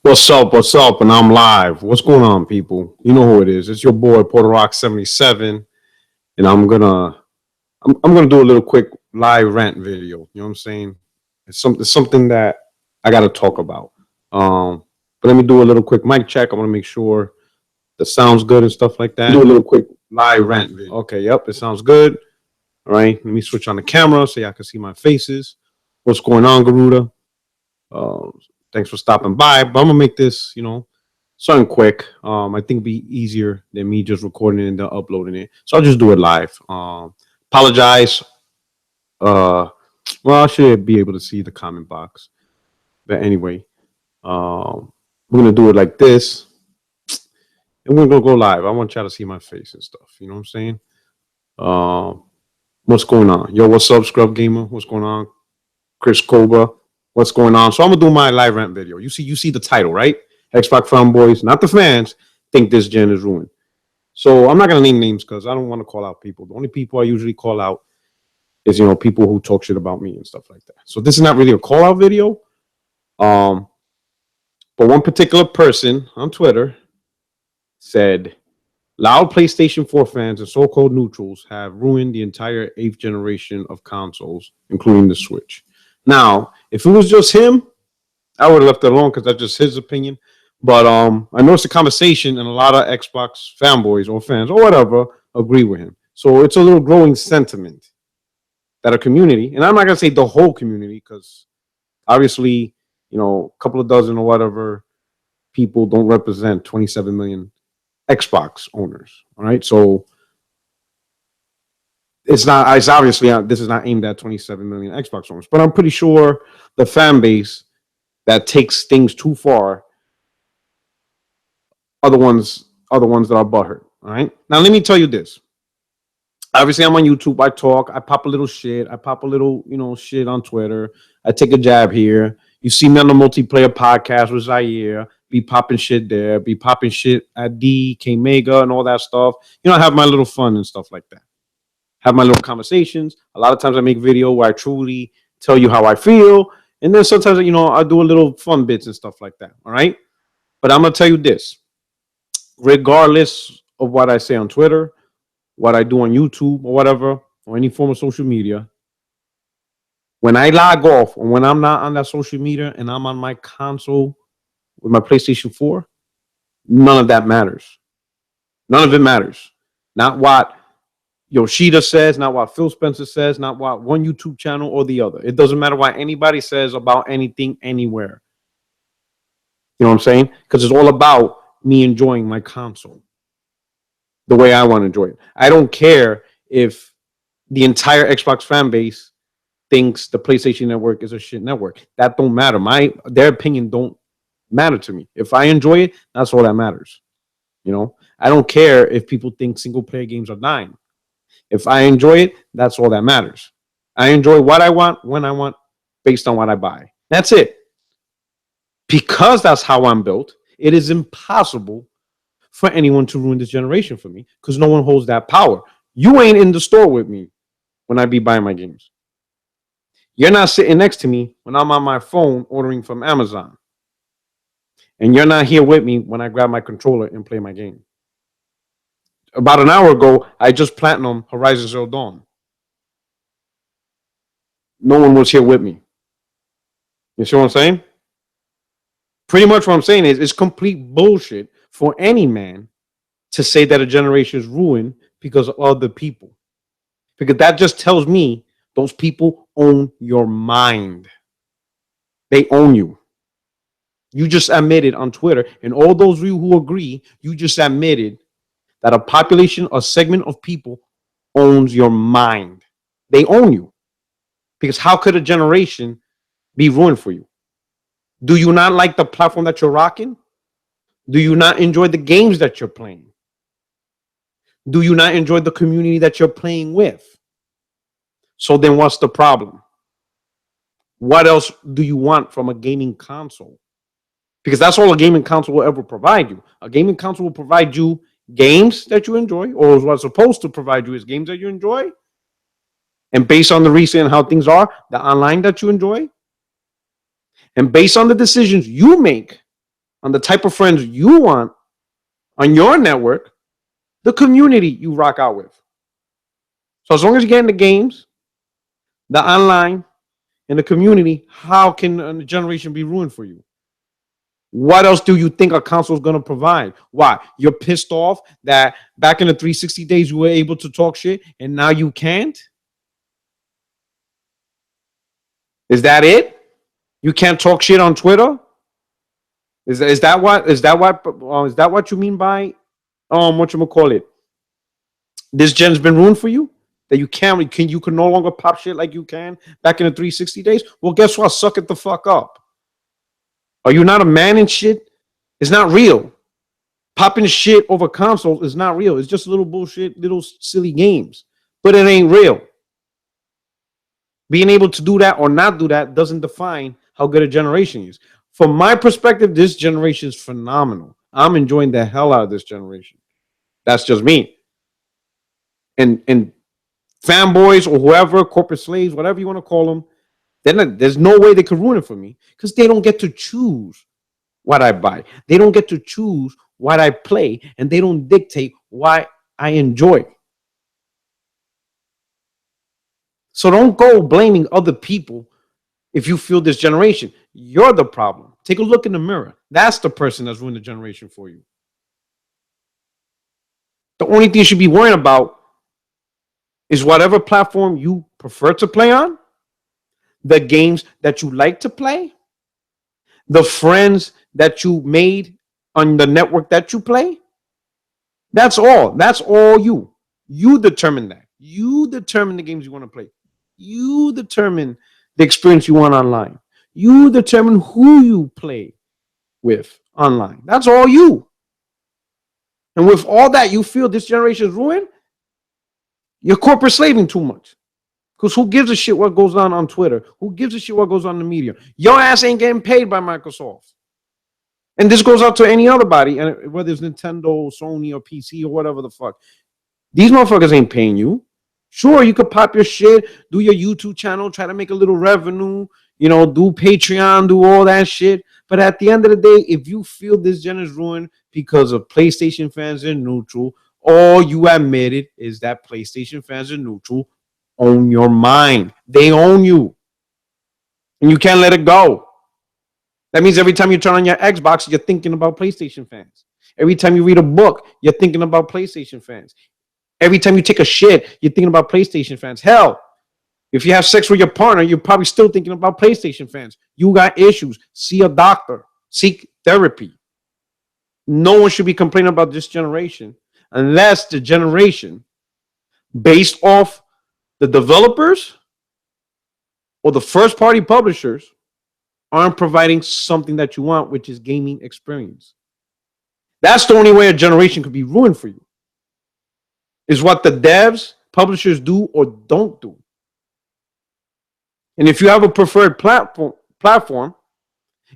What's up? What's up? And I'm live. What's going on, people? You know who it is. It's your boy PUERTOROCK77, and I'm gonna do a little quick live rant video. You know what I'm saying? It's something that I gotta talk about. But let me do a little quick mic check. I want to make sure the sound's good and stuff like that. Do a little quick live rant video. Okay, yep, it sounds good. All right, let me switch on the camera so y'all can see my faces. What's going on, Garuda? Thanks for stopping by. But I'm gonna make this, something quick. I think it'd be easier than me just recording it and then uploading it. So I'll just do it live. Apologize. Well, I should be able to see the comment box. But anyway, we're gonna do it like this. And we're gonna go live. I want y'all to see my face and stuff. You know what I'm saying? What's going on? Yo, what's up, Scrub Gamer? What's going on? Chris Cobra. What's going on? So I'm gonna do my live rant video. You see the title, right? Xbox fanboys, not the fans, think this gen is ruined. So I'm not gonna name names because I don't want to call out people. The only people I usually call out is people who talk shit about me and stuff like that. So this is not really a call out video. But one particular person on Twitter said, "Loud PlayStation 4 fans and so-called neutrals have ruined the entire 8th generation of consoles, including the Switch." Now, if it was just him, I would have left it alone because that's just his opinion. But I noticed the conversation, and a lot of Xbox fanboys or fans or whatever agree with him. So it's a little growing sentiment that a community, and I'm not gonna say the whole community, because obviously, a couple of dozen or whatever people don't represent 27 million Xbox owners. All right, so it's obviously this is not aimed at 27 million Xbox owners, but I'm pretty sure the fan base that takes things too far are the ones that are butthurt. All right. Now let me tell you this. Obviously, I'm on YouTube. I talk. I pop a little shit. I pop a little, shit on Twitter. I take a jab here. You see me on the multiplayer podcast with Zaire. Be popping shit there. Be popping shit at D, K Mega, and all that stuff. I have my little fun and stuff like that. Have my little conversations. A lot of times I make video where I truly tell you how I feel. And then sometimes, I do a little fun bits and stuff like that. All right. But I'm going to tell you this. Regardless of what I say on Twitter, what I do on YouTube or whatever, or any form of social media, when I log off or when I'm not on that social media and I'm on my console with my PlayStation 4, none of that matters. None of it matters. Not what Yoshida says, not what Phil Spencer says, not what one YouTube channel or the other. It doesn't matter what anybody says about anything anywhere. You know what I'm saying? Because it's all about me enjoying my console the way I want to enjoy it. I don't care if the entire Xbox fan base thinks the PlayStation Network is a shit network. That don't matter. Their opinion don't matter to me. If I enjoy it, that's all that matters. I don't care if people think single player games are dying. If I enjoy it, that's all that matters. I enjoy what I want, when I want, based on what I buy. That's it. Because that's how I'm built, it is impossible for anyone to ruin this generation for me because no one holds that power. You ain't in the store with me when I be buying my games. You're not sitting next to me when I'm on my phone ordering from Amazon. And you're not here with me when I grab my controller and play my game. About an hour ago, I just platinum Horizon Zero Dawn. No one was here with me. You see what I'm saying? Pretty much what I'm saying is it's complete bullshit for any man to say that a generation is ruined because of other people. Because that just tells me those people own your mind. They own you. You just admitted on Twitter, and all those of you who agree, you just admitted that a population, a segment of people owns your mind. They own you. Because how could a generation be ruined for you? Do you not like the platform that you're rocking? Do you not enjoy the games that you're playing? Do you not enjoy the community that you're playing with? So then what's the problem? What else do you want from a gaming console? Because that's all a gaming console will ever provide you. A gaming console will provide you games that you enjoy, or what's supposed to provide you is games that you enjoy. And based on the recent how things are, the online that you enjoy. And based on the decisions you make on the type of friends you want on your network, the community you rock out with. So as long as you get in the games, the online, and the community, how can a generation be ruined for you? What else do you think a console is going to provide? Why? You're pissed off that back in the 360 days you were able to talk shit and now you can't? Is that it? You can't talk shit on Twitter? Is that what you mean by what you call it? This gen's been ruined for you? That you can no longer pop shit like you can back in the 360 days? Well, guess what? Suck it the fuck up. Are you not a man and shit? It's not real. Popping shit over consoles is not real. It's just little bullshit, little silly games. But it ain't real. Being able to do that or not do that doesn't define how good a generation is. From my perspective, this generation is phenomenal. I'm enjoying the hell out of this generation. That's just me. And fanboys or whoever, corporate slaves, whatever you want to call them, there's no way they could ruin it for me because they don't get to choose what I buy. They don't get to choose what I play, and they don't dictate why I enjoy. So don't go blaming other people if you feel this generation. You're the problem. Take a look in the mirror. That's the person that's ruined the generation for you. The only thing you should be worrying about is whatever platform you prefer to play on, the games that you like to play, the friends that you made on the network that you play. That's all. That's all you. You determine that. You determine the games you want to play. You determine the experience you want online. You determine who you play with online. That's all you. And with all that, you feel this generation is ruined? You're corporate slaving too much. Because who gives a shit what goes on Twitter? Who gives a shit what goes on in the media? Your ass ain't getting paid by Microsoft. And this goes out to any other body, and whether it's Nintendo, Sony, or PC, or whatever the fuck. These motherfuckers ain't paying you. Sure, you could pop your shit, do your YouTube channel, try to make a little revenue, do Patreon, do all that shit. But at the end of the day, if you feel this gen is ruined because of PlayStation fans are neutral, all you admitted is that PlayStation fans are neutral own your mind. They own you. And you can't let it go. That means every time you turn on your Xbox, you're thinking about PlayStation fans. Every time you read a book, you're thinking about PlayStation fans. Every time you take a shit, you're thinking about PlayStation fans. Hell, if you have sex with your partner, you're probably still thinking about PlayStation fans. You got issues. See a doctor. Seek therapy. No one should be complaining about this generation unless the generation based off the developers or the first-party publishers aren't providing something that you want, which is gaming experience. That's the only way a generation could be ruined for you, is what the devs, publishers do or don't do. And if you have a preferred platform,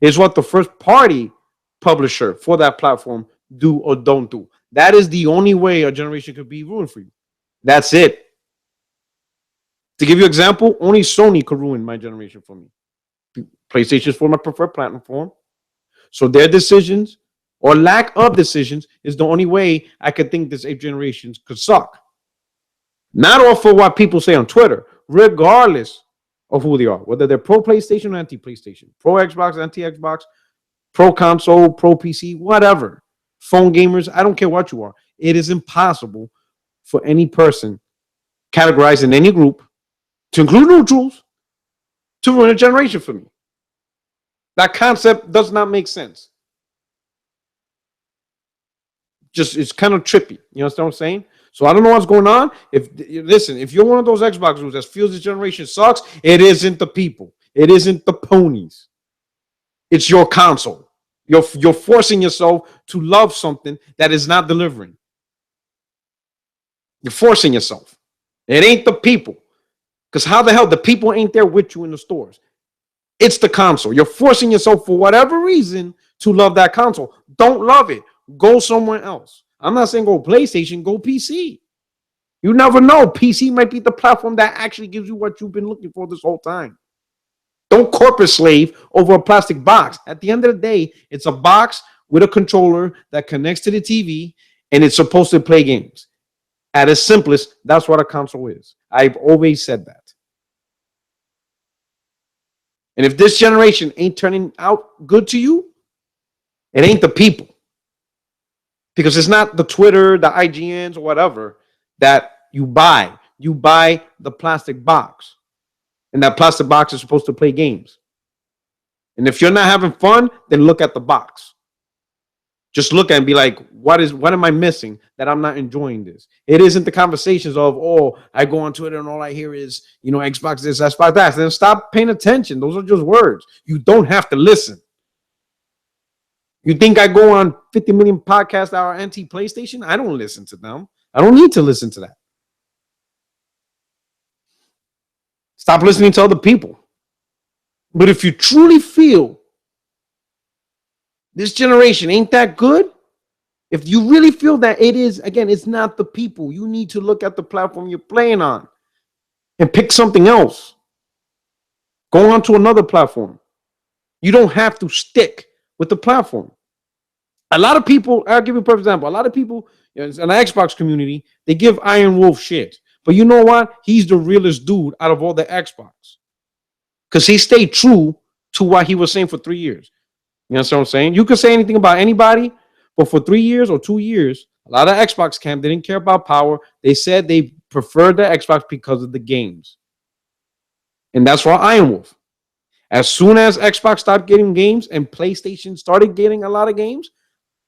is what the first-party publisher for that platform do or don't do. That is the only way a generation could be ruined for you. That's it. To give you an example, only Sony could ruin my generation for me. PlayStation is for my preferred platform. So their decisions or lack of decisions is the only way I could think this 8th generation could suck. Not all for what people say on Twitter, regardless of who they are, whether they're pro PlayStation or anti PlayStation, pro Xbox, anti Xbox, pro console, pro PC, whatever. Phone gamers, I don't care what you are. It is impossible for any person categorized in any group, to include neutrals, to ruin a generation for me. That concept does not make sense. Just it's kind of trippy. You understand what I'm saying? So I don't know what's going on. If you're one of those Xbox users that feels this generation sucks, it isn't the people. It isn't the ponies. It's your console. You're forcing yourself to love something that is not delivering. You're forcing yourself. It ain't the people. Because how the hell the people ain't there with you in the stores? It's the console. You're forcing yourself for whatever reason to love that console. Don't love it. Go somewhere else. I'm not saying go PlayStation, go PC. You never know. PC might be the platform that actually gives you what you've been looking for this whole time. Don't corporate slave over a plastic box. At the end of the day, it's a box with a controller that connects to the TV, and it's supposed to play games. At its simplest, that's what a console is. I've always said that. And if this generation ain't turning out good to you, it ain't the people. Because it's not the Twitter, the IGNs, or whatever that you buy. You buy the plastic box. And that plastic box is supposed to play games. And if you're not having fun, then look at the box. Just look and be like, what am I missing that I'm not enjoying this? It isn't the conversations of, oh, I go on Twitter and all I hear is, Xbox this, Xbox that. Then stop paying attention. Those are just words. You don't have to listen. You think I go on 50 million podcasts that are anti-PlayStation? I don't listen to them. I don't need to listen to that. Stop listening to other people. But if you truly feel this generation ain't that good, if you really feel that it is, again, it's not the people, you need to look at the platform you're playing on and pick something else. Go on to another platform. You don't have to stick with the platform. A lot of people, I'll give you a perfect example. A lot of people in the Xbox community, they give Iron Wolf shit. But you know what? He's the realest dude out of all the Xbox. Because he stayed true to what he was saying for 3 years. You know what I'm saying? You could say anything about anybody, but for 3 years or 2 years, a lot of Xbox camp didn't care about power. They said they preferred the Xbox because of the games. And that's for Iron Wolf. As soon as Xbox stopped getting games and PlayStation started getting a lot of games,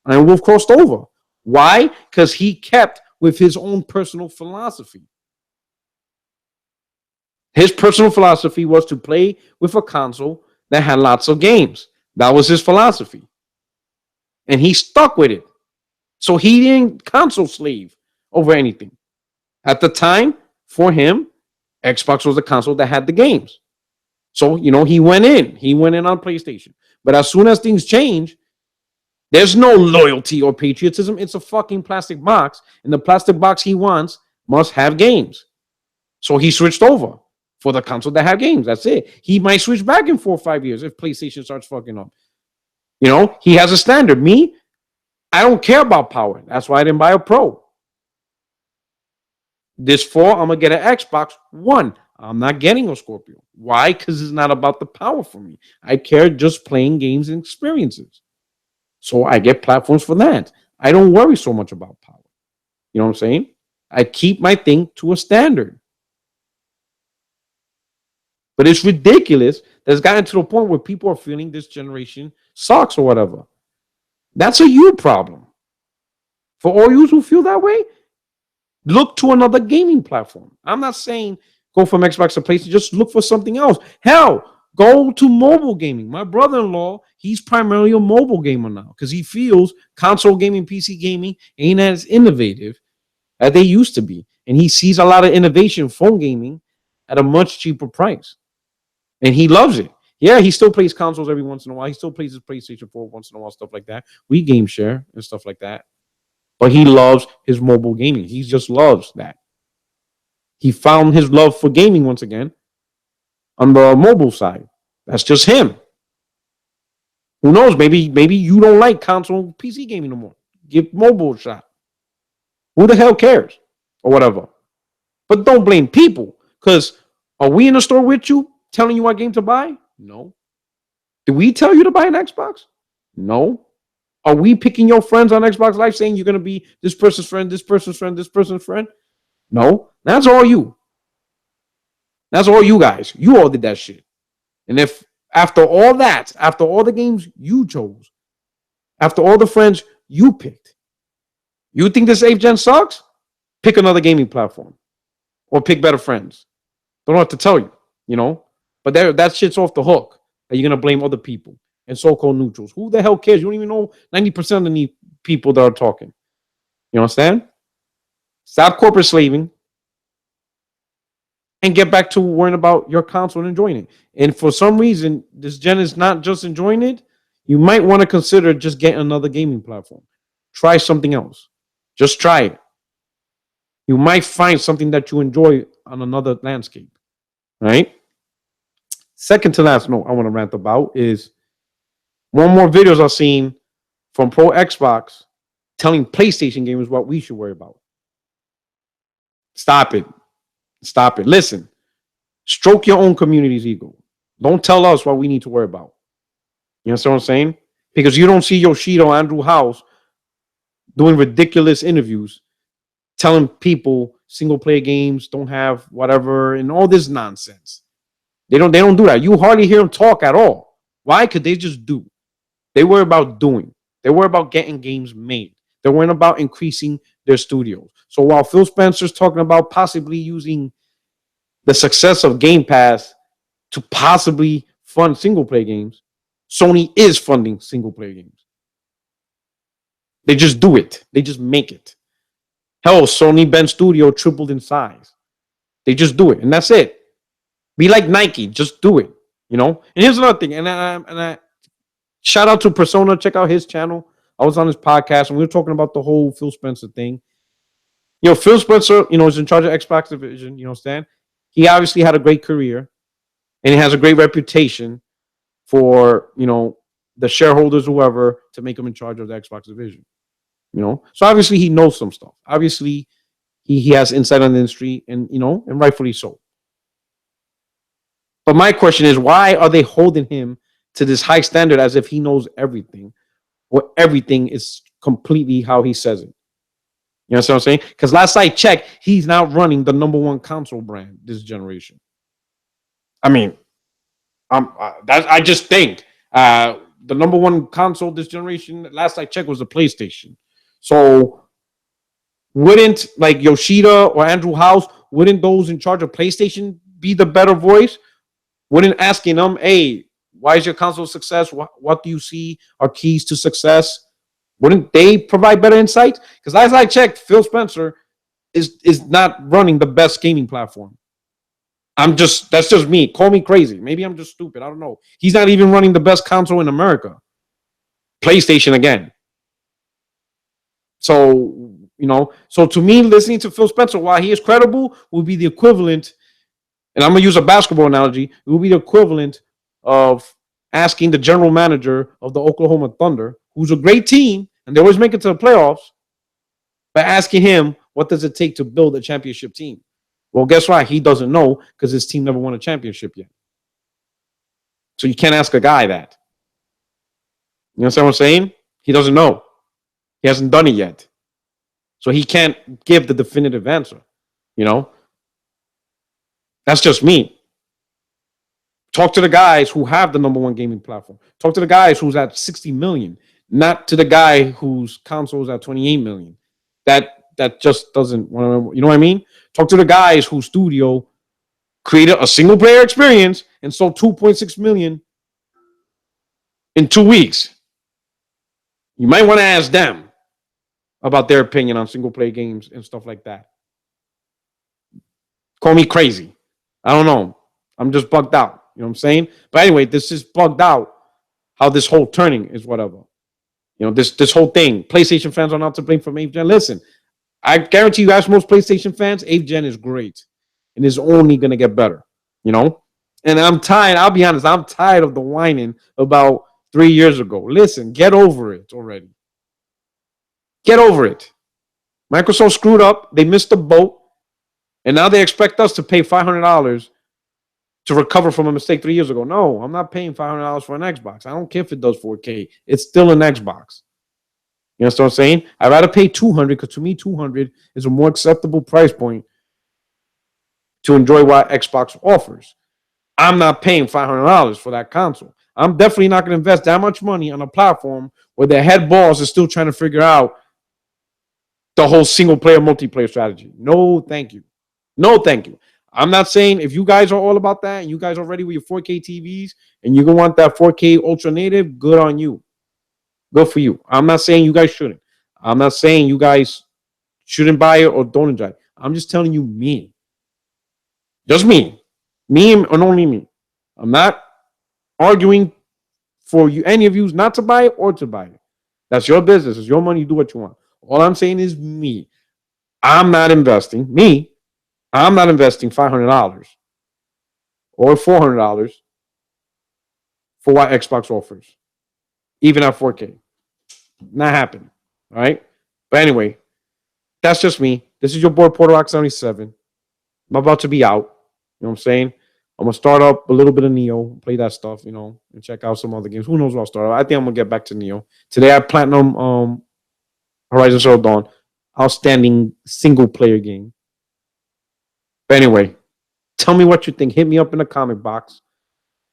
Iron Wolf crossed over. Why? Because he kept with his own personal philosophy. His personal philosophy was to play with a console that had lots of games. That was his philosophy. And he stuck with it. So he didn't console slave over anything. At the time, for him, Xbox was the console that had the games. So, he went in. He went in on PlayStation. But as soon as things change, there's no loyalty or patriotism. It's a fucking plastic box. And the plastic box he wants must have games. So he switched over for the console that had games. That's it. He might switch back in 4 or 5 years if PlayStation starts fucking up. He has a standard. Me, I don't care about power. That's why I didn't buy a Pro. This fall, I'm going to get an Xbox One. I'm not getting a Scorpio. Why? Because it's not about the power for me. I care just playing games and experiences. So I get platforms for that. I don't worry so much about power. You know what I'm saying? I keep my thing to a standard. But it's ridiculous that it's gotten to the point where people are feeling this generation sucks or whatever. That's a you problem. For all you who feel that way, look to another gaming platform. I'm not saying go from Xbox to PlayStation. Just look for something else. Hell, go to mobile gaming. My brother-in-law, he's primarily a mobile gamer now because he feels console gaming, PC gaming ain't as innovative as they used to be. And he sees a lot of innovation, phone gaming, at a much cheaper price. And he loves it. Yeah, he still plays consoles every once in a while. He still plays his PlayStation 4 once in a while, stuff like that. We game share and stuff like that. But he loves his mobile gaming. He just loves that. He found his love for gaming once again on the mobile side. That's just him. Who knows? Maybe you don't like console PC gaming no more. Give mobile a shot. Who the hell cares? Or whatever. But don't blame people. Because are we in the store with you telling you what game to buy? No. Did we tell you to buy an Xbox? No. Are we picking your friends on Xbox Live saying you're going to be this person's friend, this person's friend, this person's friend? No. That's all you. That's all you guys. You all did that shit. And if after all that, after all the games you chose, after all the friends you picked, you think this 8th gen sucks? Pick another gaming platform. Or pick better friends. Don't know what to tell you, But that shit's off the hook. That you're going to blame other people and so-called neutrals. Who the hell cares? You don't even know 90% of the people that are talking. You understand? Stop corporate slaving and get back to worrying about your console and enjoying it. And for some reason, this gen is not just enjoying it. You might want to consider just getting another gaming platform. Try something else. Just try it. You might find something that you enjoy on another landscape. Right? Second to last note I want to rant about is more and more videos I've seen from pro Xbox telling PlayStation gamers what we should worry about. Stop it. Stop it. Listen, stroke your own community's ego. Don't tell us what we need to worry about. You understand what I'm saying? Because you don't see Yoshida or Andrew House doing ridiculous interviews telling people single player games don't have whatever and all this nonsense. They don't do that. You hardly hear them talk at all. Why? Because they just do. They worry about doing. They worry about getting games made. They're worrying about increasing their studios. So while Phil Spencer's talking about possibly using the success of Game Pass to possibly fund single player games, Sony is funding single player games. They just do it. They just make it. Hell, Sony Bend Studio tripled in size. They just do it, and that's it. Be like Nike, just do it. You know. And here's another thing, and I shout out to Persona. Check out his channel. I was on his podcast, and we were talking about the whole Phil Spencer thing. You know, Phil Spencer, you know, is in charge of Xbox division. You know, Stan. He obviously had a great career, and he has a great reputation for, you know, the shareholders, whoever, to make him in charge of the Xbox division. You know, so obviously he knows some stuff. Obviously, he has insight on the industry, and you know, and rightfully so. But my question is, why are they holding him to this high standard as if he knows everything, or everything is completely how he says it? You know what I'm saying? Because last I checked, he's now running the #1 console brand this generation. I mean, I just think the #1 console this generation, last I checked, was the PlayStation. So wouldn't like Yoshida or Andrew House, wouldn't those in charge of PlayStation be the better voice? Wouldn't asking them, hey, why is your console a success? What do you see are keys to success? Wouldn't they provide better insight? Because last I checked, Phil Spencer is not running the best gaming platform. That's just me. Call me crazy. Maybe I'm just stupid. I don't know. He's not even running the best console in America. PlayStation again. So, you know, so to me, listening to Phil Spencer, while he is credible, will be the equivalent, and I'm going to use a basketball analogy, it will be the equivalent of asking the general manager of the Oklahoma Thunder, who's a great team, and they always make it to the playoffs, by asking him, what does it take to build a championship team? Well, guess what? He doesn't know because his team never won a championship yet. So you can't ask a guy that. You understand what I'm saying? He doesn't know. He hasn't done it yet. So he can't give the definitive answer. You know? That's just me. Talk to the guys who have the #1 gaming platform. Talk to the guys who's at 60 million, not to the guy whose console is at 28 million. That just doesn't, you know what I mean? Talk to the guys whose studio created a single player experience and sold 2.6 million in 2 weeks. You might want to ask them about their opinion on single player games and stuff like that. Call me crazy. I don't know. I'm just bugged out. You know what I'm saying? But anyway, this is bugged out how this whole turning is whatever. You know, this whole thing. PlayStation fans are not to blame for 8th gen. Listen, I guarantee you, ask most PlayStation fans, 8th gen is great and is only going to get better, you know? And I'm tired. I'll be honest. I'm tired of the whining about 3 years ago. Listen, get over it already. Get over it. Microsoft screwed up. They missed the boat. And now they expect us to pay $500 to recover from a mistake 3 years ago. No, I'm not paying $500 for an Xbox. I don't care if it does 4K. It's still an Xbox. You know what I'm saying? I'd rather pay $200 because to me, $200 is a more acceptable price point to enjoy what Xbox offers. I'm not paying $500 for that console. I'm definitely not going to invest that much money on a platform where the head boss is still trying to figure out the whole single player multiplayer strategy. No, thank you. No, thank you. I'm not saying if you guys are all about that and you guys are ready with your 4K TVs and you're going to want that 4K ultra native, good on you. Good for you. I'm not saying you guys shouldn't. I'm not saying you guys shouldn't buy it or don't enjoy it. I'm just telling you me. Just me. Me and only me. I'm not arguing for you, any of you, not to buy it or to buy it. That's your business. It's your money. You do what you want. All I'm saying is me. I'm not investing. I'm not investing $500 or $400 for what Xbox offers, even at 4K. Not happening. All right. But anyway, that's just me. This is your boy PUERTOROCK77. I'm about to be out. You know what I'm saying? I'm gonna start up a little bit of Neo, play that stuff, and check out some other games. Who knows what I'll start up? I think I'm gonna get back to Neo. Today I platinum Horizon Zero Dawn. Outstanding single player game. But anyway, tell me what you think. Hit me up in the comment box,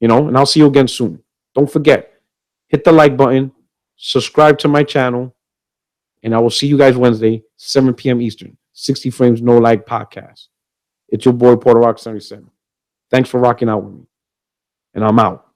and I'll see you again soon. Don't forget, hit the like button, subscribe to my channel, and I will see you guys Wednesday, 7 p.m. Eastern. 60 Frames No Lag Podcast. It's your boy PUERTOROCK77. Thanks for rocking out with me. And I'm out.